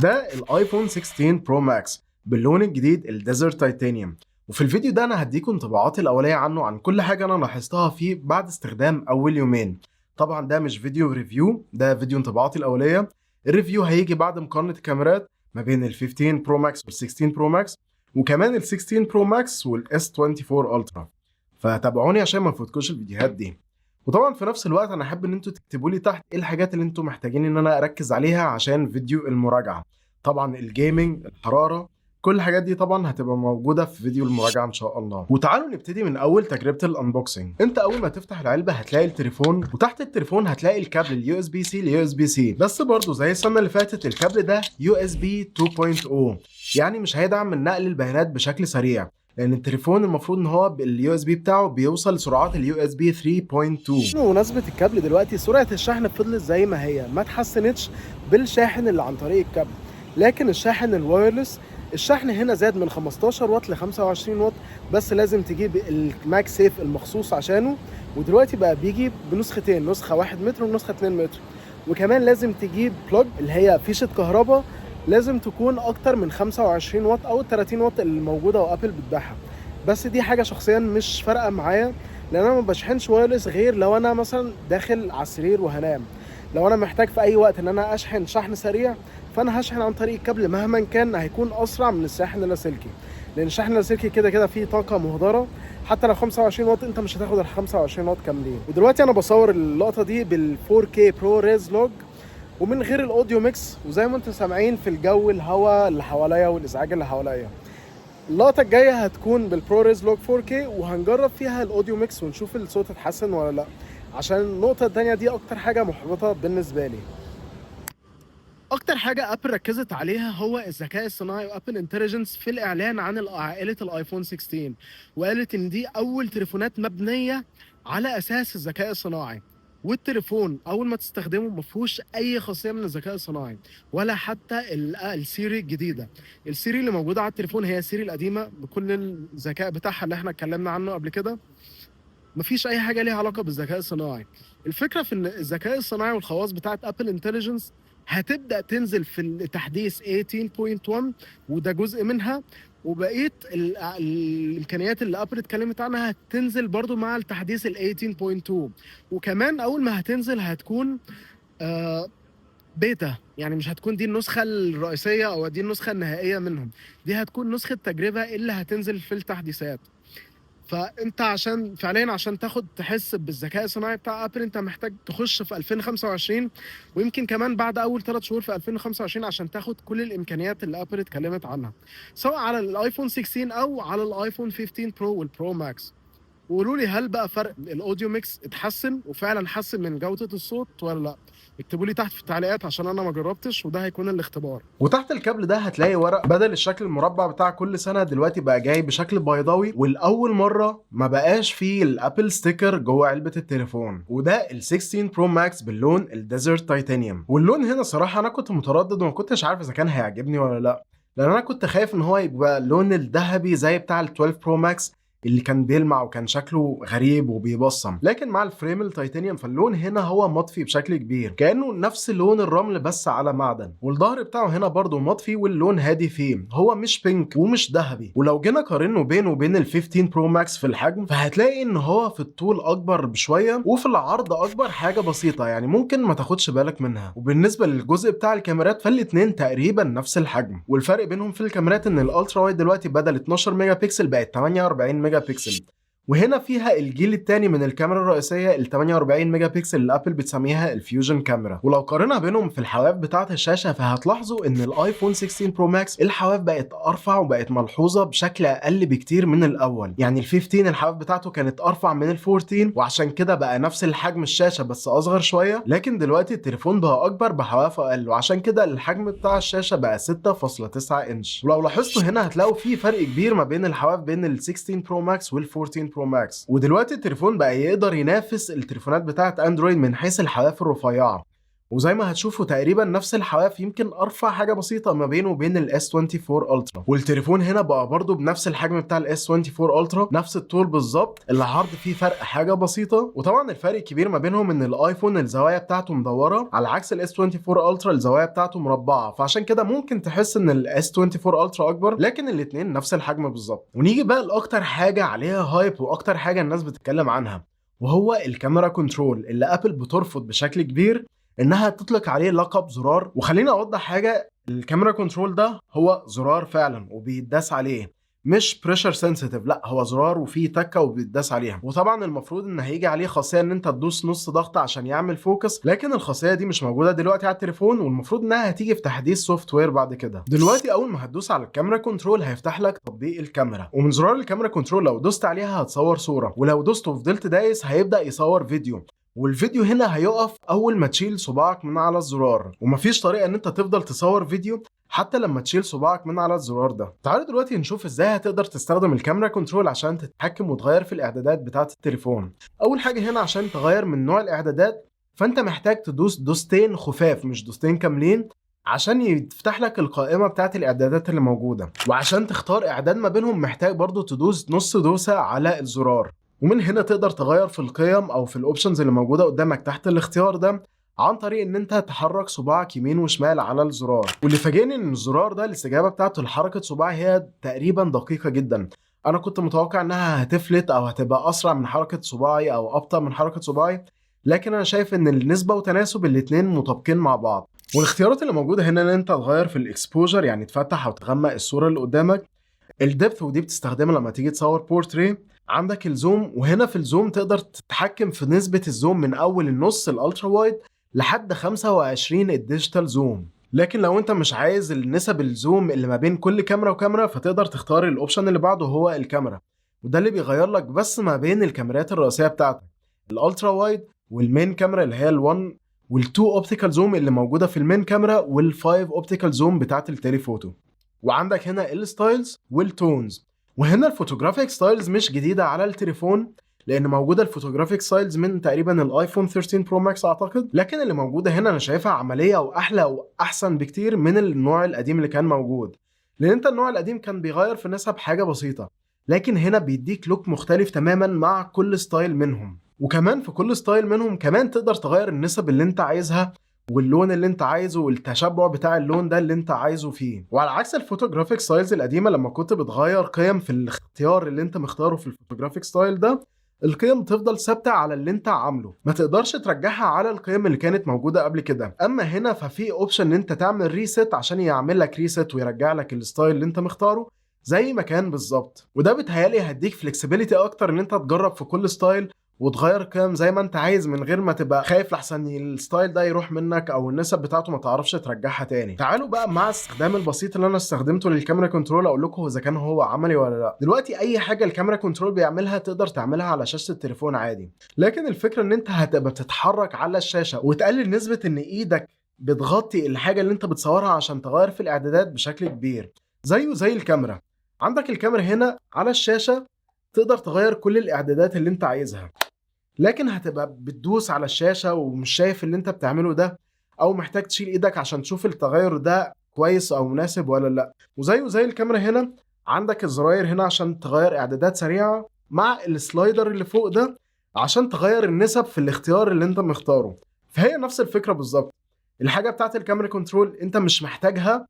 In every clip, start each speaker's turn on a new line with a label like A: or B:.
A: ده الايفون 16 برو ماكس باللون الجديد الديزرت تيتانيوم. وفي الفيديو ده انا هديكم انطباعاتي الاوليه عنه، عن كل حاجه انا لاحظتها فيه بعد استخدام اول يومين. طبعا ده مش فيديو ريفيو، ده فيديو انطباعاتي الاوليه. الريفيو هيجي بعد مقارنه الكاميرات ما بين ال 15 برو ماكس وال 16 برو ماكس، وكمان ال 16 برو ماكس والاس 24 الترا. فتابعوني عشان ما تفوتكوش الفيديوهات دي. وطبعا في نفس الوقت انا احب ان انتوا تكتبوا لي تحت ايه الحاجات اللي انتوا محتاجين ان انا اركز عليها عشان فيديو المراجعه. طبعا الجيمنج، الحراره، كل الحاجات دي طبعا هتبقى موجوده في فيديو المراجعه ان شاء الله. وتعالوا نبتدي من اول تجربه الانبوكسنج. انت اول ما تفتح العلبه هتلاقي التليفون، وتحت التليفون هتلاقي الكابل اليو اس بي سي ليو اس بي سي، بس برضه زي السنه اللي فاتت الكابل ده يو اس بي 2.0، يعني مش هيدعم من نقل البيانات بشكل سريع، لان التليفون المفروض ان هو اليو اس بي بتاعه بيوصل لسرعات اليو اس بي 3.2.
B: بمناسبة الكابل دلوقتي سرعة الشحن فضلت زي ما هي، ما اتحسنتش بالشاحن اللي عن طريق الكابل، لكن الشاحن الوايرلس الشحن هنا زاد من 15 واط ل 25 واط، بس لازم تجيب الماك سيف المخصوص عشانه. ودلوقتي بقى بيجي بنسختين، نسخة 1 متر ونسخة 2 متر، وكمان لازم تجيب بلوج اللي هي فيشة كهرباء لازم تكون اكتر من 25 واط او ال 30 واط اللي موجودة وابل بتبيعها. بس دي حاجة شخصيا مش فارقة معايا، لان انا ما بشحنش وايرلس غير لو انا مثلا داخل على السرير وهنام. لو انا محتاج في اي وقت ان انا اشحن شحن سريع، فانا هشحن عن طريق الكابل مهما كان، هيكون اسرع من الشاحن اللاسلكي، لان الشحن اللاسلكي كده كده فيه طاقه مهدره. حتى لو 25 واط انت مش هتاخد ال 25 واط كاملين. ودلوقتي انا بصور اللقطه دي بال 4K برو ريز لوج ومن غير الاوديو ميكس، وزي ما انتم سامعين في الجو الهواء اللي حواليا والازعاج اللي حواليا. اللقطة الجاية هتكون بالبروريز لوج 4K، وهنجرب فيها الاوديو ميكس ونشوف الصوت اتحسن ولا لا، عشان النقطة التانية دي اكتر حاجة محبطة بالنسبة لي. اكتر حاجة ابل ركزت عليها هو الذكاء الصناعي وابل انتليجنس في الاعلان عن عائلة الايفون 16، وقالت ان دي اول تليفونات مبنية على اساس الذكاء الصناعي. والتليفون اول ما تستخدمه مفهوش اي خاصيه من الذكاء الصناعي، ولا حتى السيري الجديده. السيري اللي موجوده على التليفون هي السيري القديمه بكل الذكاء بتاعها اللي احنا اتكلمنا عنه قبل كده. مفيش اي حاجه ليها علاقه بالذكاء الصناعي. الفكره في ان الذكاء الصناعي والخواص بتاعت ابل انتليجنس هتبدا تنزل في التحديث 18.1، وده جزء منها. وبقيه الامكانيات اللي ابل اتكلمت عنها هتنزل برضو مع التحديث ال 18.2. وكمان اول ما هتنزل هتكون آه بيتا، يعني مش هتكون دي النسخه الرئيسيه او دي النسخه النهائيه منهم، دي هتكون نسخه تجربه اللي هتنزل في التحديثات. فانت عشان فعليا عشان تحس بالذكاء الصناعي بتاع ابل، انت محتاج تخش في 2025، ويمكن كمان بعد اول 3 شهور في 2025 عشان تاخد كل الامكانيات اللي ابل اتكلمت عنها، سواء على الايفون 16 او على الايفون 15 برو والبرو ماكس. وقولوا لي هل بقى فرق الاوديو ميكس اتحسن وفعلا حسن من جودة الصوت ولا لا؟ اكتبوا لي تحت في التعليقات عشان انا ما جربتش، وده هيكون الاختبار.
A: وتحت الكابل ده هتلاقي ورق، بدل الشكل المربع بتاع كل سنه دلوقتي بقى جاي بشكل بيضاوي، والاول مره ما بقاش فيه الابل ستيكر جوه علبه التليفون. وده ال 16 برو ماكس باللون الديزرت تيتانيوم. واللون هنا صراحه انا كنت متردد وما كنتش عارف اذا كان هيعجبني ولا لا، لان انا كنت خايف ان هو يبقى اللون الذهبي زي بتاع ال 12 برو ماكس اللي كان بيلمع وكان شكله غريب وبيبصم. لكن مع الفريم التيتانيوم فاللون هنا هو مطفي بشكل كبير، كانه نفس لون الرمل بس على معدن. والظهر بتاعه هنا برضه مطفي واللون هادي فيه، هو مش بينك ومش ذهبي. ولو جينا قارنه بينه وبين ال 15 برو ماكس في الحجم، فهتلاقي ان هو في الطول اكبر بشويه وفي العرض اكبر حاجه بسيطه، يعني ممكن ما تاخدش بالك منها. وبالنسبه للجزء بتاع الكاميرات فالاتنين تقريبا نفس الحجم، والفرق بينهم في الكاميرات ان الالترا وايد دلوقتي بدل 12 ميجا بكسل بقت 48 ميجا بكسل. وهنا فيها الجيل الثاني من الكاميرا الرئيسيه ال 48 ميجا بكسل اللي ابل بتسميها الفيوجن كاميرا. ولو قارنها بينهم في الحواف بتاعه الشاشه فهتلاحظوا ان الايفون 16 برو ماكس الحواف بقت ارفع وبقت ملحوظه بشكل اقل بكتير من الاول. يعني ال 15 الحواف بتاعته كانت ارفع من ال 14، وعشان كده بقى نفس الحجم الشاشه بس اصغر شويه. لكن دلوقتي التليفون بقى اكبر بحواف اقل، وعشان كده الحجم بتاع الشاشه بقى 6.9 انش. ولو لاحظتوا هنا هتلاقوا في فرق كبير ما بين الحواف بين ال 16 برو ماكس وال 14 برو ماكس. ودلوقتي التليفون بقى يقدر ينافس التليفونات بتاعه اندرويد من حيث الحواف الرفيعه. وزي ما هتشوفوا تقريبا نفس الحواف، يمكن ارفع حاجه بسيطه ما بينه وبين الاس 24 الترا. والتليفون هنا بقى برضو بنفس الحجم بتاع الاس 24 الترا، نفس الطول بالظبط، العرض فيه فرق حاجه بسيطه. وطبعا الفرق الكبير ما بينهم ان الايفون الزوايا بتاعته مدوره، على عكس الاس 24 الترا الزوايا بتاعته مربعه، فعشان كده ممكن تحس ان الاس 24 الترا اكبر، لكن الاثنين نفس الحجم بالظبط. ونيجي بقى لاكتر حاجه عليها هايب واكتر حاجه الناس بتتكلم عنها، وهو الكاميرا كنترول اللي ابل بترفض بشكل كبير انها تطلق عليه لقب زرار. وخليني اوضح حاجه، الكاميرا كنترول ده هو زرار فعلا وبيتداس عليه، مش بريشر سنسيتيف، لا هو زرار وفيه تكه وبيتداس عليها. وطبعا المفروض ان هيجي عليه خاصيه ان انت تدوس نص ضغط عشان يعمل فوكس، لكن الخاصيه دي مش موجوده دلوقتي على التليفون، والمفروض انها هتيجي في تحديث سوفت وير بعد كده. دلوقتي اول ما هتدوس على الكاميرا كنترول هيفتح لك تطبيق الكاميرا، ومن زرار الكاميرا كنترول لو دوست عليها هتصور صوره، ولو دوست وفضلت دايس هيبدا يصور فيديو. والفيديو هنا هيقف اول ما تشيل صباعك من على الزرار، ومفيش طريقه ان انت تفضل تصور فيديو حتى لما تشيل صباعك من على الزرار ده. تعالوا دلوقتي نشوف ازاي هتقدر تستخدم الكاميرا كنترول عشان تتحكم وتغير في الاعدادات بتاعه التليفون. اول حاجه هنا عشان تغير من نوع الاعدادات، فانت محتاج تدوس دوستين خفاف مش دوستين كاملين عشان يفتح لك القائمه بتاعه الاعدادات اللي موجوده. وعشان تختار اعداد ما بينهم محتاج برضو تدوس نص دوسه على الزرار. ومن هنا تقدر تغير في القيم او في الاوبشنز اللي موجوده قدامك تحت الاختيار ده عن طريق ان انت تحرك صباعك يمين وشمال على الزرار. واللي فاجئني ان الزرار ده الاستجابه بتاعته لحركه صباعي هي تقريبا دقيقه جدا. انا كنت متوقع انها هتفلت او هتبقى اسرع من حركه صباعي او ابطا من حركه صباعي، لكن انا شايف ان النسبه وتناسب الاتنين مطابقين مع بعض. والاختيارات اللي موجوده هنا ان انت تغير في الاكسبوجر، يعني تفتح او تغمق الصوره اللي قدامك، الدبث ودي بتستخدمها لما تيجي تصور بورتري، عندك الزوم، وهنا في الزوم تقدر تتحكم في نسبة الزوم من أول النص الألترا وايد لحد 25 الديجيتال زوم. لكن لو انت مش عايز النسب الزوم اللي ما بين كل كاميرا وكاميرا فتقدر تختار الأوبشن اللي بعده هو الكاميرا، وده اللي بيغير لك بس ما بين الكاميرات الرئيسية بتاعتك، الألترا وايد والمين كاميرا اللي هي ال1 وال2 اوبتيكال زوم اللي موجودة في المين كاميرا وال5 اوبتيكال زوم بتاعت التليفوتو. وعندك هنا الستايلز والتونز. وهنا الفوتوغرافيك ستايلز مش جديدة على التليفون، لان موجودة الفوتوغرافيك ستايلز من تقريبا الايفون 13 برو ماكس اعتقد، لكن اللي موجودة هنا انا شايفها عملية واحلى واحسن بكتير من النوع القديم اللي كان موجود. لان انت النوع القديم كان بيغير في النسب حاجة بسيطة، لكن هنا بيديك لوك مختلف تماما مع كل ستايل منهم. وكمان في كل ستايل منهم كمان تقدر تغير النسب اللي انت عايزها واللون اللي انت عايزه والتشبع بتاع اللون ده اللي انت عايزه فيه. وعلى عكس الفوتوغرافيك ستايلز القديمه لما كنت بتغير قيم في الاختيار اللي انت مختاره في الفوتوغرافيك ستايل ده، القيم تفضل ثابته على اللي انت عامله، ما تقدرش ترجعها على القيم اللي كانت موجوده قبل كده. اما هنا ففي اوبشن ان انت تعمل ريست عشان يعمل لك ريست ويرجع لك الستايل اللي انت مختاره زي ما كان بالظبط. وده بيتهيألي هيديك فلكسبيليتي اكتر ان انت تجرب في كل ستايل وتغير القيم زي ما انت عايز من غير ما تبقى خايف لحسن الستايل ده يروح منك او النسب بتاعته ما تعرفش ترجعها تاني. تعالوا بقى مع الاستخدام البسيط اللي انا استخدمته للكاميرا كنترول اقول لكم اذا كان هو عملي ولا لا. دلوقتي اي حاجه الكاميرا كنترول بيعملها تقدر تعملها على شاشه التليفون عادي، لكن الفكره ان انت هتبقى بتتحرك على الشاشه وتقلل نسبه ان ايدك بتغطي الحاجه اللي انت بتصورها عشان تغير في الاعدادات بشكل كبير. زيه زي الكاميرا، عندك الكاميرا هنا على الشاشه تقدر تغير كل الاعدادات اللي انت عايزها، لكن هتبقى بتدوس على الشاشة ومش شايف اللي انت بتعمله ده، او محتاج تشيل ايدك عشان تشوف التغير ده كويس او مناسب ولا لا. وزيه زي الكاميرا هنا عندك الزراير هنا عشان تغير اعدادات سريعة مع السلايدر اللي فوق ده عشان تغير النسب في الاختيار اللي انت مختاره. فهي نفس الفكرة بالظبط. الحاجة بتاعت الكاميرا كنترول انت مش محتاجها،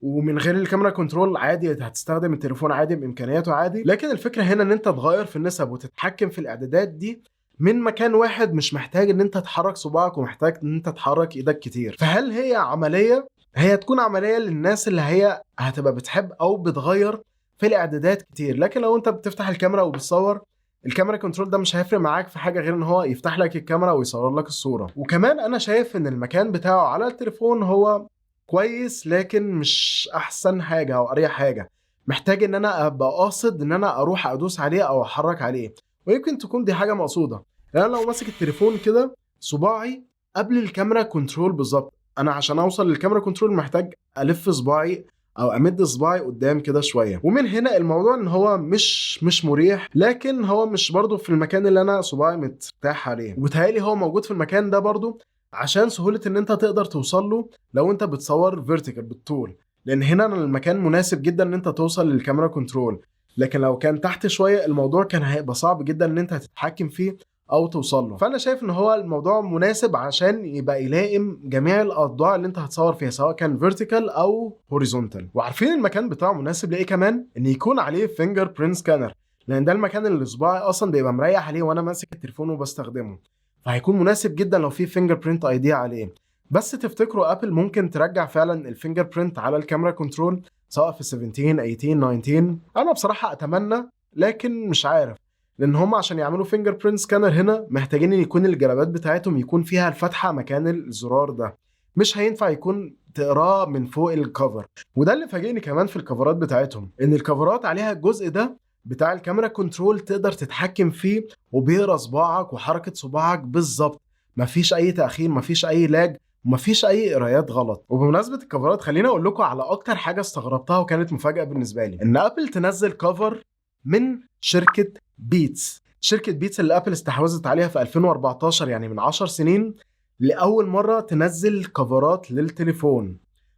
A: ومن غير الكاميرا كنترول عادي هتستخدم التليفون عادي بامكانياته عادي، لكن الفكرة هنا ان انت تغير في النسب وتتحكم في الاعدادات دي من مكان واحد، مش محتاج ان انت تحرك صباعك ومحتاج ان انت تحرك ايدك كتير. فهل هي عملية؟ هي تكون عملية للناس اللي هي هتبقى بتحب او بتغير في الاعدادات كتير، لكن لو انت بتفتح الكاميرا وبتصور، الكاميرا كنترول ده مش هيفرق معاك في حاجة غير ان هو يفتح لك الكاميرا ويصور لك الصورة. وكمان انا شايف ان المكان بتاعه على التليفون هو كويس، لكن مش احسن حاجة او اريح حاجة. محتاج ان انا ابقى قاصد ان انا اروح ادوس عليه او احرك عليه، ويمكن تكون دي حاجة مقصودة. يعني انا لو ماسك التليفون كده صباعي قبل الكاميرا كنترول بالظبط، انا عشان اوصل للكاميرا كنترول محتاج الف صباعي او امد صباعي قدام كده شويه. ومن هنا الموضوع ان هو مش مريح، لكن هو مش برضو في المكان اللي انا صباعي مرتاح عليه، وبالتالي هو موجود في المكان ده برضو عشان سهولة ان انت تقدر توصل له لو انت بتصور فيرتيكال بالطول، لان هنا المكان مناسب جدا ان انت توصل للكاميرا كنترول. لكن لو كان تحت شوية الموضوع كان هيبقى صعب جدا ان انت تتحكم فيه او توصل له. فانا شايف ان هو الموضوع مناسب عشان يبقى يلائم جميع الاوضاع اللي انت هتصور فيها سواء كان فيرتيكال او هوريزونتال. وعارفين المكان بتاعه مناسب لايه كمان؟ ان يكون عليه فينجر برينت سكانر، لان ده المكان اللي صباعي اصلا بيبقى مريح عليه وانا ماسك التليفون وبستخدمه، فهيكون مناسب جدا لو في فينجر برينت ايدي عليه. بس تفتكروا ابل ممكن ترجع فعلا الفينجر برينت على الكاميرا كنترول سواء في 17 18 19؟ انا بصراحه اتمنى، لكن مش عارف، لان هم عشان يعملوا فينجر برينت سكانر هنا محتاجين ان يكون الجرابات بتاعتهم يكون فيها الفتحه مكان الزرار ده، مش هينفع يكون تقراه من فوق الكفر. وده اللي فاجئني كمان في الكفرات بتاعتهم، ان الكفرات عليها الجزء ده بتاع الكاميرا كنترول تقدر تتحكم فيه وبيقرا صباعك وحركه صباعك بالظبط، مفيش اي تاخير، مفيش اي لاج، ومفيش اي قرايات غلط. وبمناسبه الكفرات خليني اقول لكم على اكتر حاجه استغربتها وكانت مفاجاه بالنسبه لي، ان ابل تنزل كفر من شركه بيتس. شركه بيتس اللي ابل استحوذت عليها في 2014، يعني من 10 سنين، لاول مره تنزل كفرات للتليفون.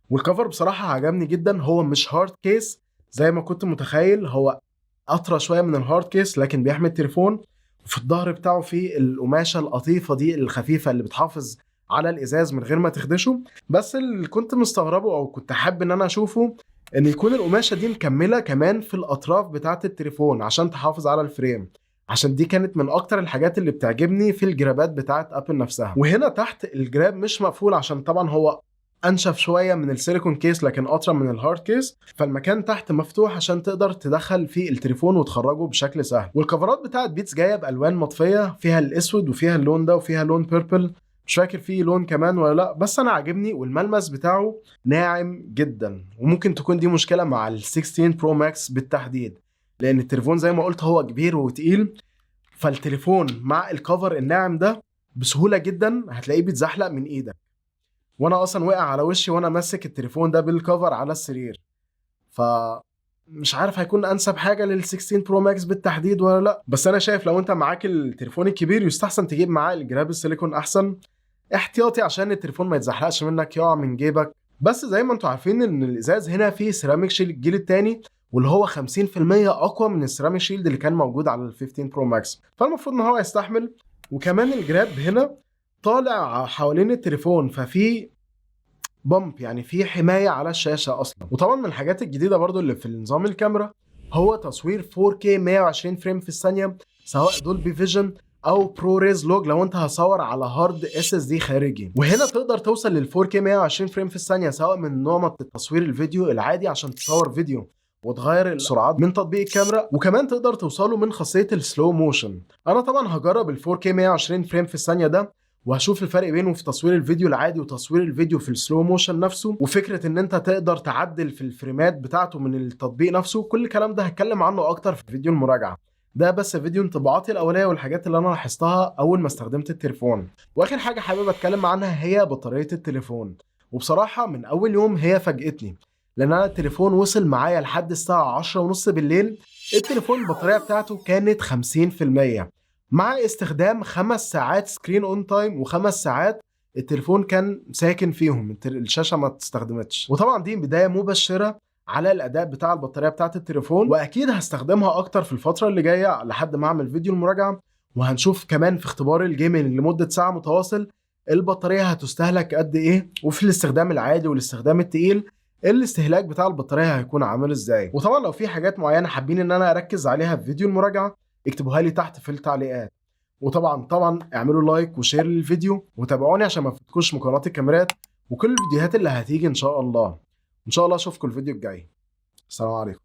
A: والكفر بصراحه عجبني جدا، هو مش هارد كيس زي ما كنت متخيل، هو اطرى شويه من الهارد كيس لكن بيحمي التليفون. وفي الظهر بتاعه فيه القماشه اللطيفه دي الخفيفه اللي بتحافظ على الازاز من غير ما تخدشه. بس اللي كنت مستغربه او كنت حابب ان انا اشوفه ان يكون القماشه دي مكمله كمان في الاطراف بتاعه التليفون عشان تحافظ على الفريم، عشان دي كانت من اكتر الحاجات اللي بتعجبني في الجرابات بتاعه ابل نفسها. وهنا تحت الجراب مش مقفول عشان طبعا هو انشف شويه من السيليكون كيس لكن اطرى من الهارد كيس، فالمكان تحت مفتوح عشان تقدر تدخل فيه التليفون وتخرجه بشكل سهل. والكفرات بتاعت بيتس جايه بالوان مطفيه، فيها الاسود وفيها اللون ده وفيها لون بيربل، مش فاكر فيه لون كمان ولا لا، بس انا عاجبني والملمس بتاعه ناعم جدا. وممكن تكون دي مشكله مع ال 16 برو ماكس بالتحديد، لان التليفون زي ما قلت هو كبير وتقيل، فالتليفون مع الكفر الناعم ده بسهوله جدا هتلاقيه بيتزحلق من ايدك. وانا اصلا وقع على وشي وانا ماسك التليفون ده بالكفر على السرير، ف مش عارف هيكون انسب حاجه لل 16 برو ماكس بالتحديد ولا لا. بس انا شايف لو انت معاك التليفون الكبير يستحسن تجيب معاه الجراب السيليكون احسن، احتياطي عشان التليفون ما يتزحلقش منك يقع من جيبك. بس زي ما انتم عارفين ان الازاز هنا فيه سيراميك شيلد الجيل الثاني، واللي هو 50% اقوى من السيراميك شيلد اللي كان موجود على ال 15 برو ماكس، فالمفروض ان هو يستحمل. وكمان الجراب هنا طالع حوالين التليفون، ففي بامب يعني في حمايه على الشاشه اصلا. وطبعا من الحاجات الجديده برضو اللي في نظام الكاميرا هو تصوير 4K 120 فريم في الثانيه سواء دولبي فيجن او برو ريز لوج لو انت هتصور على هارد SSD خارجي. وهنا تقدر توصل لل 4K 120 فريم في الثانيه سواء من نوع التصوير الفيديو العادي عشان تصور فيديو وتغير السرعات من تطبيق الكاميرا، وكمان تقدر توصله من خاصيه السلو موشن. انا طبعا هجرب ال 4K 120 فريم في الثانيه ده وهشوف الفرق بينه في تصوير الفيديو العادي وتصوير الفيديو في السلو موشن نفسه، وفكره ان انت تقدر تعدل في الفريمات بتاعته من التطبيق نفسه. كل الكلام ده هتكلم عنه اكتر في فيديو المراجعه ده، بس فيديو انطباعاتي الاوليه والحاجات اللي انا لاحظتها اول ما استخدمت التليفون. واخر حاجه حابب اتكلم عنها هي بطاريه التليفون. وبصراحه من اول يوم هي فاجئتني، لان انا التليفون وصل معايا لحد الساعه 10:30 بالليل التليفون البطاريه بتاعته كانت 50%، مع استخدام 5 ساعات سكرين اون تايم و5 ساعات التليفون كان ساكن فيهم، الشاشه ما استخدمتش. وطبعا دي بدايه مبشره على الاداء بتاع البطاريه بتاعه التليفون، واكيد هستخدمها اكتر في الفتره اللي جايه لحد ما اعمل فيديو المراجعه. وهنشوف كمان في اختبار الجيمنج لمده ساعه متواصل البطاريه هتستهلك قد ايه، وفي الاستخدام العادي والاستخدام التقيل الاستهلاك بتاع البطاريه هيكون عامل ازاي. وطبعا لو في حاجات معينه حابين ان انا اركز عليها في فيديو المراجعه اكتبوها لي تحت في التعليقات. وطبعا اعملوا لايك وشير للفيديو وتابعوني عشان ما تفوتكوش مقارنات الكاميرات وكل الفيديوهات اللي هتيجي ان شاء الله. ان شاء الله اشوفكم الفيديو الجاي. السلام عليكم.